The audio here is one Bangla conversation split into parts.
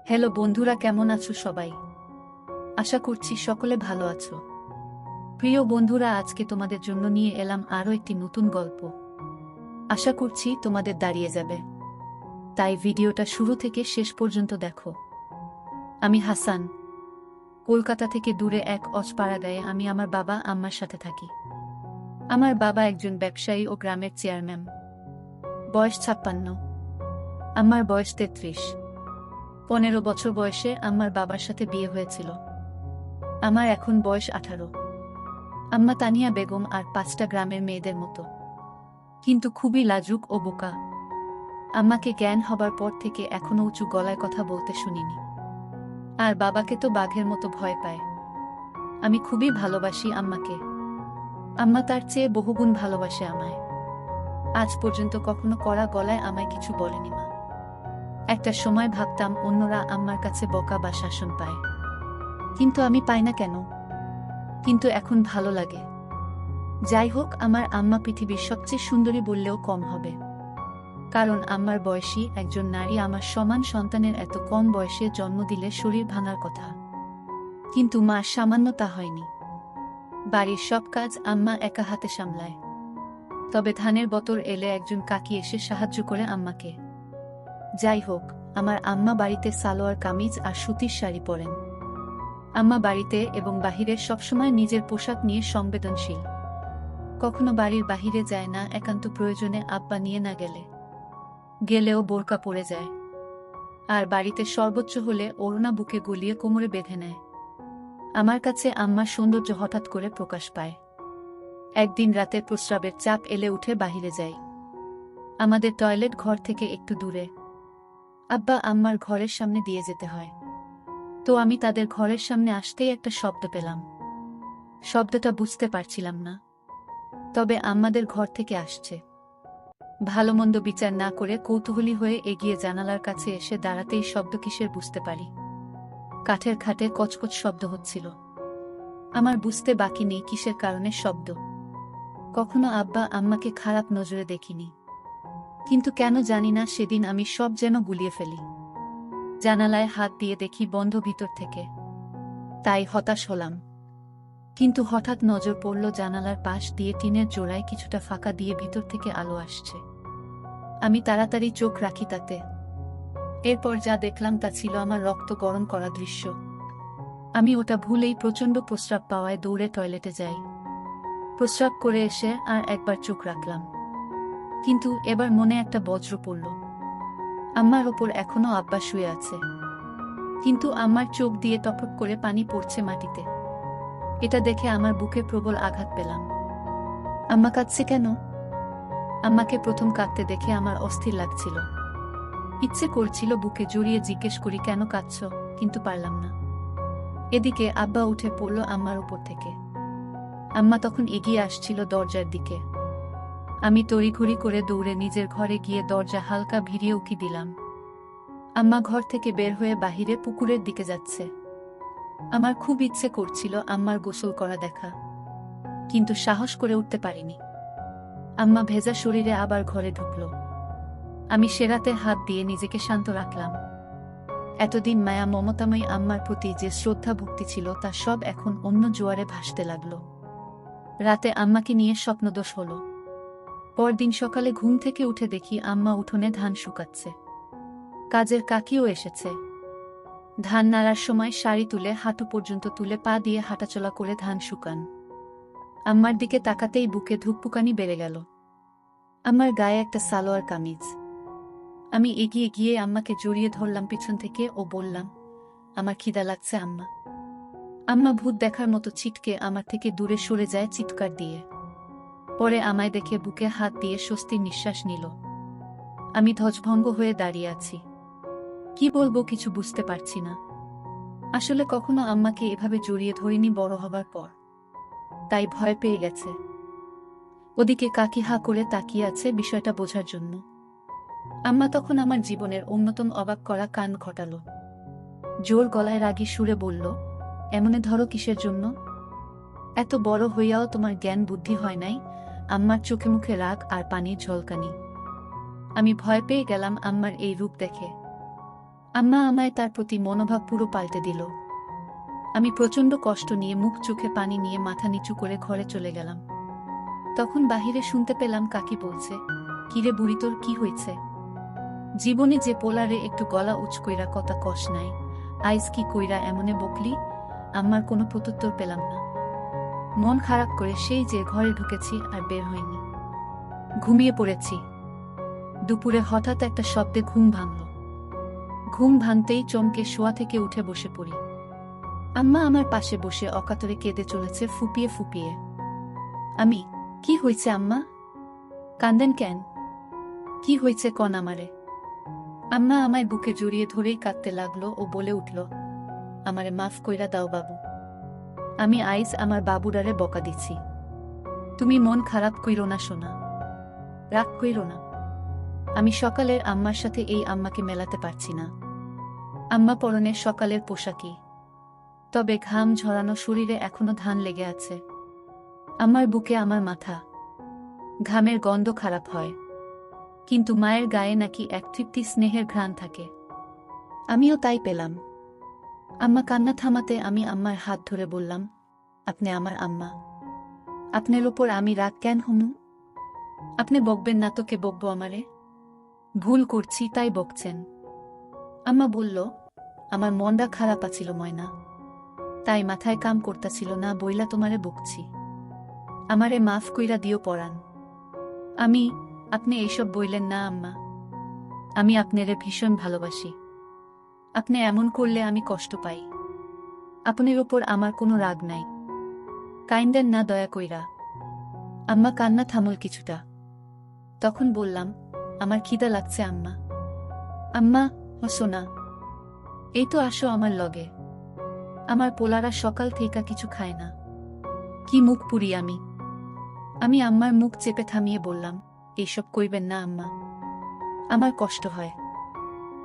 হ্যালো বন্ধুরা, কেমন আছো সবাই? আশা করছি সকলে ভালো আছো। প্রিয় বন্ধুরা, আজকে তোমাদের জন্য নিয়ে এলাম আরও একটি নতুন গল্প। আশা করছি তোমাদের দাঁড়িয়ে যাবে, তাই ভিডিওটা শুরু থেকে শেষ পর্যন্ত দেখো। আমি হাসান। কলকাতা থেকে দূরে এক অজপাড়াগাঁয়ে আমি আমার বাবা আম্মার সাথে থাকি। আমার বাবা একজন ব্যবসায়ী ও গ্রামের চেয়ারম্যান। বয়স 56। আমার বয়স 33। 15 বছর বয়সে আমার বাবার সাথে বিয়ে হয়েছিল। আমার এখন বয়স 18। আম্মা তানিয়া বেগম আর 5টা গ্রামের মেয়েদের মতো, কিন্তু খুবই লাজুক ও বোকা। আম্মাকে জ্ঞান হবার পর থেকে এখনো উঁচু গলায় কথা বলতে শুনিনি। আর বাবাকে তো বাঘের মতো ভয় পায়। আমি খুবই ভালোবাসি আম্মাকে। আম্মা তার চেয়ে বহুগুণ ভালোবাসে আমায়। আজ পর্যন্ত কখনো কড়া গলায় আমায় কিছু বলেনি মা। একটা সময় ভাবতাম অন্যরা আম্মার কাছে বকা বা শাসন পায়, কিন্তু আমি পাই না কেন? কিন্তু এখন ভালো লাগে। যাই হোক, আমার আম্মা পৃথিবীর সবচেয়ে সুন্দরী বললেও কম হবে, কারণ আমার বয়সী একজন নারী আমার সমান সন্তানের এত কম বয়সে জন্ম দিলে শরীর ভাঙার কথা, কিন্তু মা সামান্য তা হয়নি। বাড়ির সব কাজ আম্মা একা হাতে সামলায়। তবে ধানের বতর এলে একজন কাকি এসে সাহায্য করে আম্মাকে। যাই হোক, আমার আম্মা বাড়িতে সালোয়ার কামিজ আর সুতির শাড়ি পরেন। আম্মা বাড়িতে এবং বাহিরে সবসময় নিজের পোশাক নিয়ে সংবেদনশীল। কখনো বাড়ির বাহিরে যায় না, একান্ত প্রয়োজনে আব্বা নিয়ে না গেলেও বোরকা পরে যায়। আর বাড়িতে সর্বোচ্চ হলে ওড়না বুকে গলিয়ে কোমরে বেঁধে নেয়। আমার কাছে আম্মার সৌন্দর্য হঠাৎ করে প্রকাশ পায়। একদিন রাতে প্রস্রাবের চাপ এলে উঠে বাহিরে যাই। আমাদের টয়লেট ঘর থেকে একটু দূরে। আব্বা আম্মার ঘরের সামনে দিয়ে যেতে হয়। তো আমি তাদের ঘরের সামনে আসতেই একটা শব্দ পেলাম। শব্দটা বুঝতে পারছিলাম না, তবে আম্মাদের ঘর থেকে আসছে। ভালো মন্দ বিচার না করে কৌতূহলী হয়ে এগিয়ে জানালার কাছে এসে দাঁড়াতেই শব্দ কিসের বুঝতে পারি। কাঠের খাটে কচকচ শব্দ হচ্ছিল। আমার বুঝতে বাকি নেই কিসের কারণে শব্দ। কখনো আব্বা আম্মাকে খারাপ নজরে দেখিনি, কিন্তু কেন জানি না সেদিন আমি সব যেন গুলিয়ে ফেলি। জানালায় হাত দিয়ে দেখি বন্ধ ভিতর থেকে। তাই হতাশ হলাম। কিন্তু হঠাৎ নজর পড়ল জানালার পাশ দিয়ে টিনের জোড়ায় কিছুটা ফাঁকা দিয়ে ভিতর থেকে আলো আসছে। আমি তাড়াতাড়ি চোখ রাখি তাতে। এরপর যা দেখলাম তা ছিল আমার রক্ত গরম করা দৃশ্য। আমি ওটা ভুলেই প্রচণ্ড প্রস্রাব পাওয়ায় দৌড়ে টয়লেটে যাই। প্রস্রাব করে এসে আর একবার চোখ রাখলাম, কিন্তু এবার মনে একটা বজ্র পড়ল। আম্মার ওপর এখনো আব্বা শুয়ে আছে, কিন্তু আমার চোখ দিয়ে টপক করে পানি পড়ছে মাটিতে। এটা দেখে আমার বুকে প্রবল আঘাত পেলাম। আম্মা কাঁদছে কেন? আম্মাকে প্রথম কাঁদতে দেখে আমার অস্থির লাগছিল। ইচ্ছে করছিল বুকে জড়িয়ে জিজ্ঞেস করি, কেন কাঁদছ, কিন্তু পারলাম না। এদিকে আব্বা উঠে পড়ল আম্মার উপর থেকে। আম্মা তখন এগিয়ে আসছিল দরজার দিকে। আমি তড়িঘড়ি করে দৌড়ে নিজের ঘরে গিয়ে দরজা হালকা ভিড়িয়ে উকি দিলাম। আম্মা ঘর থেকে বের হয়ে বাহিরে পুকুরের দিকে যাচ্ছে। আমার খুব ইচ্ছে করছিল আম্মার গোসল করা দেখা, কিন্তু সাহস করে উঠতে পারিনি। আম্মা ভেজা শরীরে আবার ঘরে ঢুকল। আমি সেরাতে হাত দিয়ে নিজেকে শান্ত রাখলাম। এতদিন মায়া মমতাময়ী আম্মার প্রতি যে শ্রদ্ধা ভক্তি ছিল তা সব এখন অন্য জোয়ারে ভাসতে লাগল। রাতে আম্মাকে নিয়ে স্বপ্নদোষ হলো। পরদিন সকালে ঘুম থেকে উঠে দেখি আম্মা উঠোনে ধান শুকাচ্ছে। কাজের কাকিও এসেছে। ধান নাড়ার সময় শাড়ি তুলে হাঁটু পর্যন্ত তুলে পা দিয়ে হাঁটাচলা করে ধান শুকান। আম্মার দিকে তাকাতেই বুকে ধুকপুকানি বেড়ে গেল। আমার গায়ে একটা সালোয়ার কামিজ। আমি এগিয়ে গিয়ে আম্মাকে জড়িয়ে ধরলাম পিছন থেকে ও বললাম, আমার খিদা লাগছে আম্মা। আম্মা ভূত দেখার মতো ছিটকে আমার থেকে দূরে সরে যায় চিৎকার দিয়ে। পরে আমায় দেখে বুকে হাত দিয়ে স্বস্তির নিঃশ্বাস নিল। আমি ধ্বজভঙ্গ হয়ে দাঁড়িয়ে আছি। কি বলবো কিছু বুঝতে পারছি না। আসলে কখনো আম্মাকে এভাবে জড়িয়ে ধরিনি বড় হবার পর, তাই ভয় পেয়ে গেছে। ওদিকে কাকি হা করে তাকিয়ে আছে বিষয়টা বোঝার জন্য। আম্মা তখন আমার জীবনের অন্যতম অবাক করা কান ঘটালো। জোর গলায় রাগী সুরে বলল, এমনে ধরো কিসের জন্য? এত বড় হইয়াও তোমার জ্ঞান বুদ্ধি হয় নাই? আম্মার চোখে মুখে রাগ আর পানির ঝলকানি। আমি ভয় পেয়ে গেলাম আম্মার এই রূপ দেখে। আম্মা আমায় তার প্রতি মনোভাব পুরো পাল্টে দিল। আমি প্রচণ্ড কষ্ট নিয়ে মুখ চোখে পানি নিয়ে মাথা নিচু করে ঘরে চলে গেলাম। তখন বাহিরে শুনতে পেলাম কাকি বলছে, কিরে বুড়ি, তোর কি হয়েছে? জীবনে যে পোলারে একটু গলা উঁচ কইরা কথা কষ নাই, আইজ কি কইরা এমনে বকলি? আম্মার কোনো প্রত্যুত্তর পেলাম না। মন খারাপ করে সেই যে ঘরে ঢুকেছি আর বের হইনি। ঘুমিয়ে পড়েছি। দুপুরে হঠাৎ একটা শব্দে ঘুম ভাঙল। ঘুম ভাঙতেই চমকে শোয়া থেকে উঠে বসে পড়ি। আম্মা আমার পাশে বসে অকাতরে কেঁদে চলেছে ফুপিয়ে ফুপিয়ে। আমি, কি হয়েছে আম্মা? কান্দেন কেন? কি হয়েছে কন আমারে? আম্মা আমায় বুকে জড়িয়ে ধরেই কাঁদতে লাগলো ও বলে উঠল, আমারে মাফ কইরা দাও বাবু। আমি আইজ আমার বাবুরারে বকা দিছি। তুমি মন খারাপ কইরো না সোনা, রাগ কইরো না। আমি সকালের আম্মার সাথে এই আম্মাকে মেলাতে পারছি না। আম্মা পরনে সকালের পোশাকই, তবে ঘাম ঝরানো শরীরে এখনো ধান লেগে আছে। আমার বুকে আমার মাথা। ঘামের গন্ধ খারাপ হয়, কিন্তু মায়ের গায়ে নাকি এক তৃপ্তি স্নেহের ঘ্রাণ থাকে। আমিও তাই পেলাম। আম্মা কান্না থামাতে আমি আম্মার হাত ধরে বললাম, আপনি আমার আম্মা, আপনার ওপর আমি রাগ কেন হমু? আপনি বকবেন না তো কে বকবো আমারে? ভুল করছি তাই বকছেন। আম্মা বলল, আমার মনটা খারাপ আছিল ময়না, তাই মাথায় কাম করতাছিল না বইলা তোমারে বকছি। আমারে মাফ কইরা দিও পরাণ। আমি, আপনি এইসব বইলেন না আম্মা। আমি আপনারে ভীষণ ভালোবাসি। আপনি এমন করলে আমি কষ্ট পাই। আপনার ওপর আমার কোনো রাগ নাই। কাইন্দেন না দয়া কইরা। আম্মা কান্না থামল কিছুটা। তখন বললাম, আমার খিদা লাগছে আম্মা। আম্মা, সোনা, এই তো আসো আমার লগে। আমার পোলারা সকাল থেকে কিছু খায় না। কি মুখ পুরি আমি। আমি আম্মার মুখ চেপে থামিয়ে বললাম, এইসব কইবেন না আম্মা, আমার কষ্ট হয়।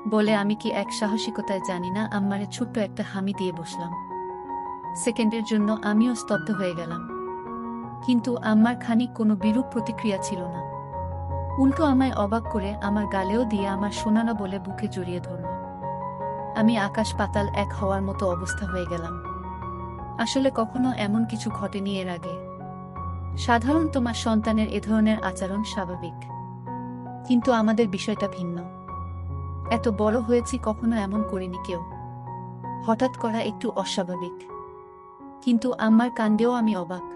বলে আমি কি এক সাহসিকতায় জানি না আম্মারে ছোট্ট একটা হামি দিয়ে বসলাম। সেকেন্ডের জন্য আমিও স্তব্ধ হয়ে গেলাম। কিন্তু আম্মার খানিক কোনো বিরূপ প্রতিক্রিয়া ছিল না। উল্টো আমায় অবাক করে আমার গালেও দিয়ে আমার শোনানা বলে বুকে জড়িয়ে ধরল। আমি আকাশ পাতাল এক হওয়ার মতো অবস্থা হয়ে গেলাম। আসলে কখনো এমন কিছু ঘটেনি এর আগে। সাধারণ তোমার সন্তানের এ ধরনের আচরণ স্বাভাবিক, কিন্তু আমাদের বিষয়টা ভিন্ন। এত বড় হয়েছি কখনো এমন করিনি কেউ। হঠাৎ করা একটু অস্বাভাবিক, কিন্তু আম্মার কাণ্ডেও আমি অবাক।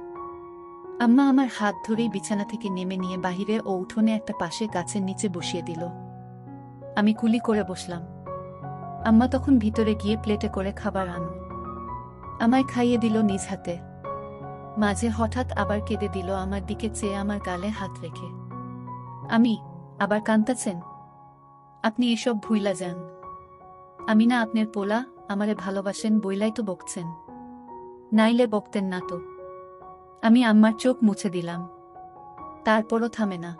আম্মা আমার হাত ধরেই বিছানা থেকে নেমে নিয়ে বাহিরে ও উঠোনে একটা পাশে গাছের নিচে বসিয়ে দিল। আমি কুলি করে বসলাম। আম্মা তখন ভিতরে গিয়ে প্লেটে করে খাবার আনল। আমায় খাইয়ে দিল নিজ হাতে। মাঝে হঠাৎ আবার কেঁদে দিল আমার দিকে চেয়ে আমার গালে হাত রেখে। আমি, আবার কান্তাছেন? আপনি এসব ভুইলা যান। আমি না আপনার পোলা, আমারে ভালোবাসেন বইলাই তো বকছেন। নাইলে বকতেন না তো। আমি আম্মার চোখ মুছে দিলাম। তারপরও থামে না।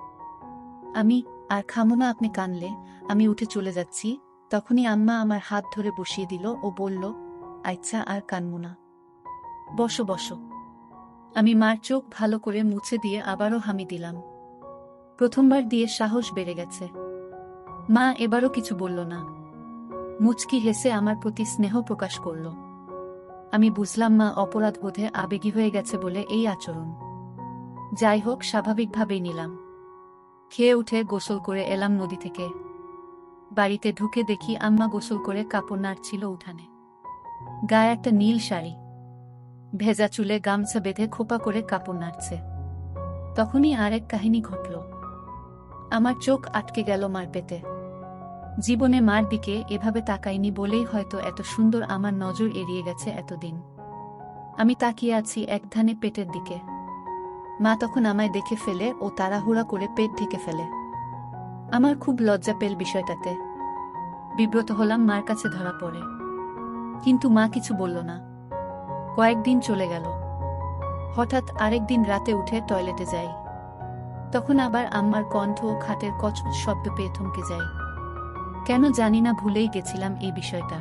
আমি, আর খামো না আপনি কানলে, আমি উঠে চলে যাচ্ছি। তখনই আম্মা আমার হাত ধরে বসিয়ে দিল ও বলল, আচ্ছা আর কানমু না, বসো বসো। আমি মার চোখ ভালো করে মুছে দিয়ে আবারও হামি দিলাম। প্রথমবার দিয়ে সাহস বেড়ে গেছে। মা এবারও কিছু বলল না। মুচকি হেসে আমার প্রতি স্নেহ প্রকাশ করল। আমি বুঝলাম মা অপরাধ বোধে আবেগী হয়ে গেছে বলে এই আচরণ। যাই হোক, স্বাভাবিকভাবেই নিলাম। খেয়ে উঠে গোসল করে এলাম নদী থেকে। বাড়িতে ঢুকে দেখি আম্মা গোসল করে কাপড় নাড়ছিল উঠানে। গায়ে একটা নীল শাড়ি, ভেজা চুলে গামছা বেঁধে খোপা করে কাপড় নাড়ছে। তখনই আরেক কাহিনী ঘটল। আমার চোখ আটকে গেল মার পেটে। জীবনে মার দিকে এভাবে তাকাইনি বলেই হয়তো এত সুন্দর আমার নজর এড়িয়ে গেছে এতদিন। আমি তাকিয়ে আছি একধানে পেটের দিকে। মা তখন আমায় দেখে ফেলে ও তাড়াহুড়া করে পেট ঢেকে ফেলে। আমার খুব লজ্জা পেল বিষয়টাতে। বিব্রত হলাম মার কাছে ধরা পড়ে, কিন্তু মা কিছু বলল না। কয়েকদিন চলে গেল। হঠাৎ আরেকদিন রাতে উঠে টয়লেটে যাই। তখন আবার আম্মার কণ্ঠ ও খাটের কচকচ শব্দ পেয়ে থমকে যাই। কেন জানি না ভুলেই গেছিলাম এই বিষয়টা।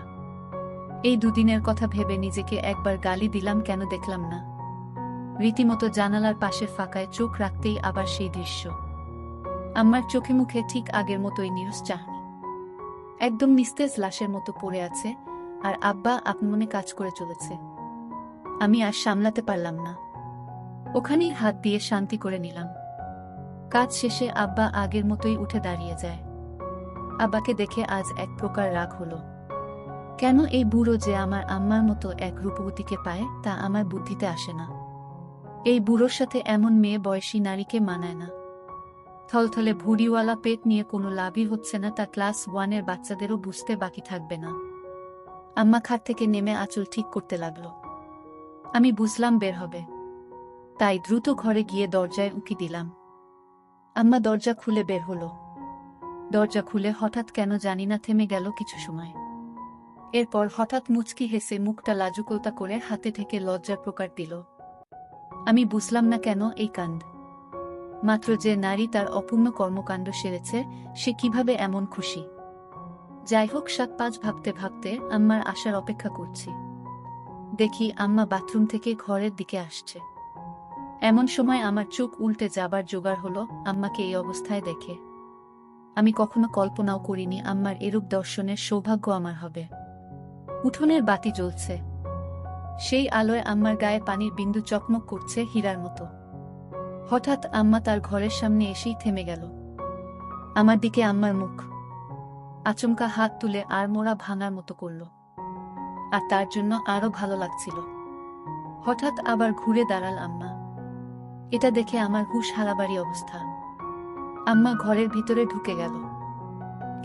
এই দুদিনের কথা ভেবে নিজেকে একবার গালি দিলাম কেন দেখলাম না। রীতিমতো জানালার পাশের ফাঁকায় চোখ রাখতেই আবার সেই দৃশ্য। আম্মার চোখে মুখে ঠিক আগের মতোই নিরুস চাহনি। একদম নিস্তেজ লাশের মতো পড়ে আছে, আর আব্বা আপমনে কাজ করে চলেছে। আমি আর সামলাতে পারলাম না, ওখানেই হাত দিয়ে শান্তি করে নিলাম। কাজ শেষে আব্বা আগের মতোই উঠে দাঁড়িয়ে যায়। আব্বাকে দেখে আজ এক প্রকার রাগ হলো। কেন এই বুড়ো যে আমার আম্মার মতো এক রূপবতীকে পায় তা আমার বুদ্ধিতে আসে না। এই বুড়োর সাথে এমন মেয়ে বয়সী নারীকে মানায় না। থলথলে ভুড়িওয়ালা পেট নিয়ে কোনো লাভই হচ্ছে না, তা ক্লাস 1-এর বাচ্চাদেরও বুঝতে বাকি থাকবে না। আম্মা খাট থেকে নেমে আঁচল ঠিক করতে লাগল। আমি বুঝলাম বের হবে, তাই দ্রুত ঘরে গিয়ে দরজায় উকি দিলাম। আম্মা দরজা খুলে বের হলো। দরজা খুলে হঠাৎ কেন জানি না থেমে গেল কিছু সময়। এরপর হঠাৎ মুচকি হেসে মুখটা লাজুকোতা করে হাতে থেকে লজ্জার প্রকার দিল। আমি বুঝলাম না কেন এই কাণ্ড। মাত্র যে নারী তার অপূর্ণ কর্মকাণ্ড সেরেছে, সে কিভাবে এমন খুশি। যাই হোক, 7-5 ভাবতে ভাবতে আম্মার আসার অপেক্ষা করছি। দেখি আম্মা বাথরুম থেকে ঘরের দিকে আসছে। এমন সময় আমার চোখ উল্টে যাবার জোগাড় হলো আম্মাকে এই অবস্থায় দেখে। আমি কখনো কল্পনাও করিনি আম্মার এরূপ দর্শনের সৌভাগ্য আমার হবে। উঠোনের বাতি জ্বলছে, সেই আলোয় আম্মার গায়ে পানির বিন্দু চকমক করছে হীরার মতো। হঠাৎ আম্মা তার ঘরের সামনে এসেই থেমে গেল। আমার দিকে আম্মার মুখ, আচমকা হাত তুলে আর মোড়া ভাঙার মতো করল, আর তার জন্য আরো ভালো লাগছিল। হঠাৎ আবার ঘুরে দাঁড়াল আম্মা। এটা দেখে আমার হুঁশ হারাবারই অবস্থা। আম্মা ঘরের ভিতরে ঢুকে গেল।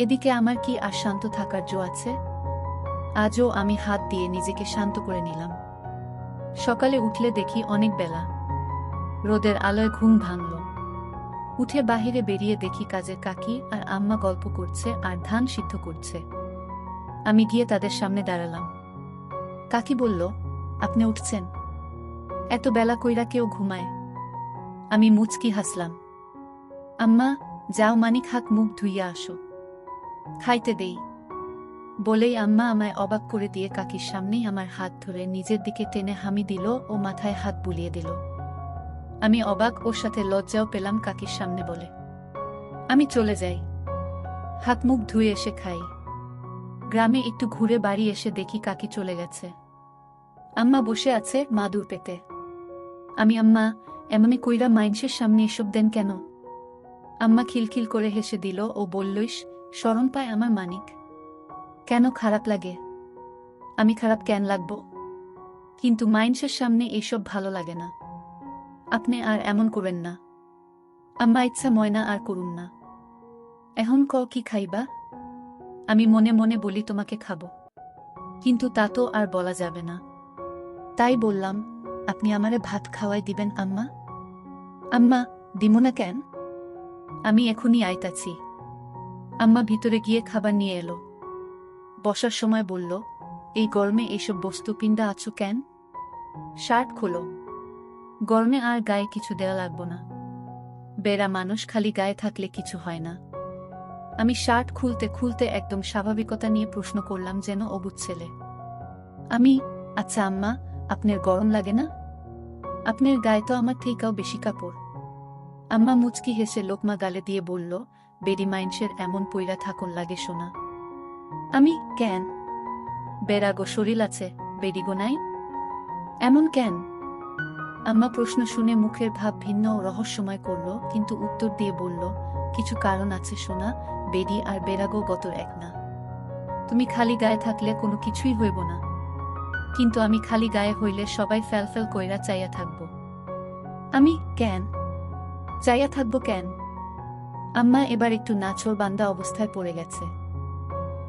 এদিকে আমার কি আর শান্ত থাকার জো আছে? আজও আমি হাত দিয়ে নিজেকে শান্ত করে নিলাম। সকালে উঠলে দেখি অনেক বেলা। রোদের আলোয় ঘুম ভাঙল। উঠে বাহিরে বেরিয়ে দেখি কাজের কাকি আর আম্মা গল্প করছে আর ধান সিদ্ধ করছে। আমি গিয়ে তাদের সামনে দাঁড়ালাম। কাকি বলল, আপনি উঠছেন? এত বেলা কইরা কেউ ঘুমায়? আমি মুচকি হাসলাম। আম্মা, যাও মানিক হাত মুখ ধুইয়া আসো, খাইতে দেই। বলেই আম্মা আমায় অবাক করে দিয়ে কাকির সামনেই আমার হাত ধরে নিজের দিকে টেনে হামি দিল ও মাথায় হাত বুলিয়ে দিল। আমি অবাক, ওর সাথে লজ্জাও পেলাম কাকির সামনে বলে। আমি চলে যাই, হাত মুখ ধুয়ে এসে খাই। গ্রামে একটু ঘুরে বাড়ি এসে দেখি কাকি চলে গেছে। আম্মা বসে আছে মাদুর পেতে। আমি, আম্মা, এমনি কইরা মাইনসের সামনে এসব দেন কেন? আম্মা খিলখিল করে হেসে দিল ও বললইস, শরম পায় আমার মানিক। কেন খারাপ লাগে? আমি খারাপ কেন লাগব? কিন্তু মাইনসের সামনে এইসব ভালো লাগে না। আপনি আর এমন করেন না। আম্মা, ইচ্ছা ময়না আর করুন না। এখন কি খাইবা? আমি মনে মনে বলি তোমাকে খাবো, কিন্তু তা তো আর বলা যাবে না। তাই বললাম, আপনি আমারে ভাত খাওয়াই দিবেন আম্মা? আম্মা, দিমু না কেন? আমি এখনই আইতাছি। আম্মা ভিতরে গিয়ে খাবার নিয়ে এলো। বসার সময় বলল, এই গরমে এইসব বস্তু পিণ্ডা আছো কেন? শার্ট খোলো। গরমে আর গায়ে কিছু দেওয়া লাগবো না। বেড়া মানুষ, খালি গায়ে থাকলে কিছু হয় না। আমি শার্ট খুলতে খুলতে একদম স্বাভাবিকতা নিয়ে প্রশ্ন করলাম, যেন অবুঝ ছেলে। আমি, আচ্ছা আম্মা, আপনার গরম লাগে না? আপনার গায়ে তো আমার থেকেও বেশি কাপড়। আম্মা মুচকি হেসে লোকমা গালে দিয়ে বলল, বেডি মাইনসের এমন পইরা থাকুন লাগে শোনা। আমি, কেন? বেড়াগো শরীর আছে, বেডিগো নাই? এমন কেন? আম্মা প্রশ্ন শুনে মুখের ভাব ভিন্ন ও রহস্যময় করল, কিন্তু উত্তর দিয়ে বলল, কিছু কারণ আছে শোনা, বেডি আর বেড়াগো গতর এক না। তুমি খালি গায়ে থাকলে কোনো কিছুই হইব না, কিন্তু আমি খালি গায়ে হইলে সবাই ফেলফেল কইরা চাইয়া থাকব। আমি, কেন চাইয়া থাকবো কেন? আম্মা এবার একটু নাছোড় বান্দা অবস্থায় পড়ে গেছে,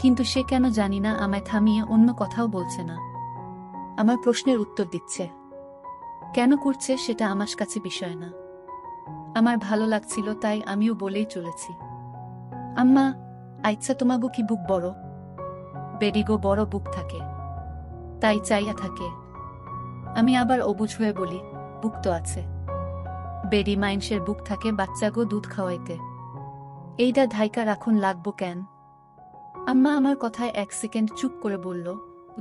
কিন্তু সে কেন জানি না আমায় থামিয়ে অন্য কথাও বলছে না। আমার প্রশ্নের উত্তর দিচ্ছে। কেন করছে সেটা আমার কাছে বিষয় না। আমার ভালো লাগছিল তাই আমিও বলেই চলেছি। আম্মা, আচ্ছা তোমাগো কি বুক বড়? বেডিগো বড় বুক থাকে, তাই চাইয়া থাকে। আমি আবার অবুঝ হয়ে বলি, বুক তো আছে। বেডি মাইনসের বুক থাকে বাচ্চাগো দুধ খাওয়াইতে। এইটা ঢাইকা রাখুন লাগবো কেন? আম্মা আমার কথায় 1 সেকেন্ড চুপ করে বলল,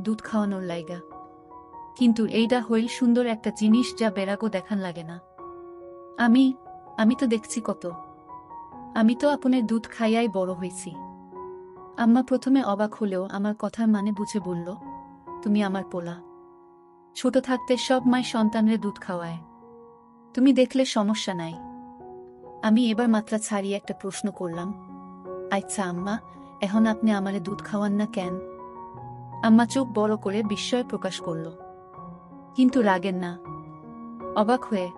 দুধ খাওয়ানোর লাইগা। কিন্তু এইটা হইল সুন্দর একটা জিনিস যা বেড়াগো দেখান লাগে না। আমি তো দেখছি কত। আমি তো আপনার দুধ খাইয়াই বড় হইছি। আম্মা প্রথমে অবাক হলেও আমার কথার মানে বুঝে বলল, তুমি আমার পোলা। ছোট থাকতে সব মায় সন্তানরে দুধ খাওয়ায়, তুমি দেখলে সমস্যা নাই। আমি এবার মাত্রা ছাড়িয়ে একটা প্রশ্ন করলাম, আচ্ছা আম্মা, এখন আপনি আমারে দুধ খাওয়ান না কেন? আম্মা চোখ বড় করে বিস্ময় প্রকাশ করল, কিন্তু রাগেন না, অবাক হয়ে।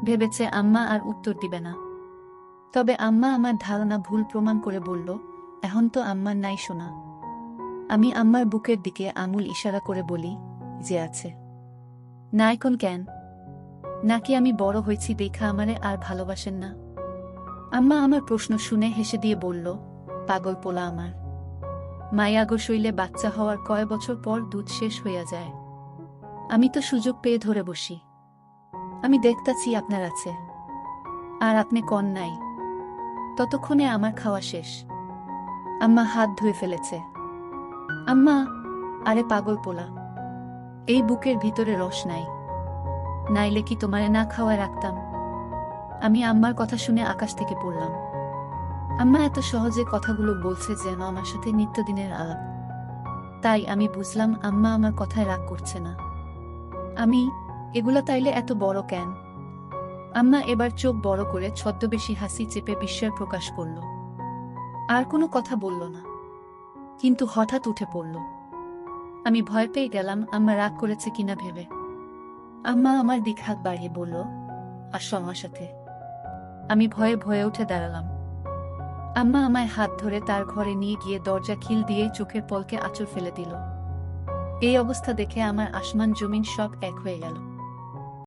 ভেবেছে আম্মা আর উত্তর দিবে না। তবে আম্মা আমার ধারণা ভুল প্রমাণ করে বলল, এখন তো আম্মার নাই শোনা। আমি আম্মার বুকের দিকে আঙুল ইশারা করে বলি, যে আছে। না এখন কেন? নাকি আমি বড় হয়েছি দেখা আমারে আর ভালোবাসেন না? আম্মা আমার প্রশ্ন শুনে হেসে দিয়ে বলল, পাগল পোলা আমার। মায়াগো শৈলে বাচ্চা হওয়ার কয় বছর পর দুধ শেষ হইয়া যায়। আমি তো সুযোগ পেয়ে ধরে বসি। আমি দেখতাছি আপনার আছে, আর আপনি কন নাই। ততক্ষণে আমার খাওয়া শেষ। আম্মা হাত ধুয়ে ফেলেছে। আম্মা, আরে পাগল পোলা, এই বুকের ভিতরে রস নাই, নাইলে কি তোমারে না খাওয়ায় রাখতাম? আমি আম্মার কথা শুনে আকাশ থেকে পড়লাম। আম্মা এত সহজে কথাগুলো বলছে যেন আমার সাথে নিত্যদিনের আলাপ। তাই আমি বুঝলাম আম্মা আমার কথায় রাগ করছে না। আমি এগুলা তাইলে এত বড় কেন? আম্মা এবার চোখ বড় করে ছদ্মবেশী হাসি চেপে বিস্ময় প্রকাশ করল। আর কোনো কথা বলল না, কিন্তু হঠাৎ উঠে পড়ল। আমি ভয় পেয়ে গেলাম আম্মা রাগ করেছে কিনা ভেবে। আম্মা আমার দিক হাত বাড়িয়ে বলল, আসো আমার সাথে। আমি ভয়ে ভয়ে উঠে দাঁড়ালাম। আম্মা আমায় হাত ধরে তার ঘরে নিয়ে গিয়ে দরজা খিল দিয়ে চোখের পলকে আঁচড় ফেলে দিল। এই অবস্থা দেখে আমার আসমান জমিন সব এক হয়ে গেল।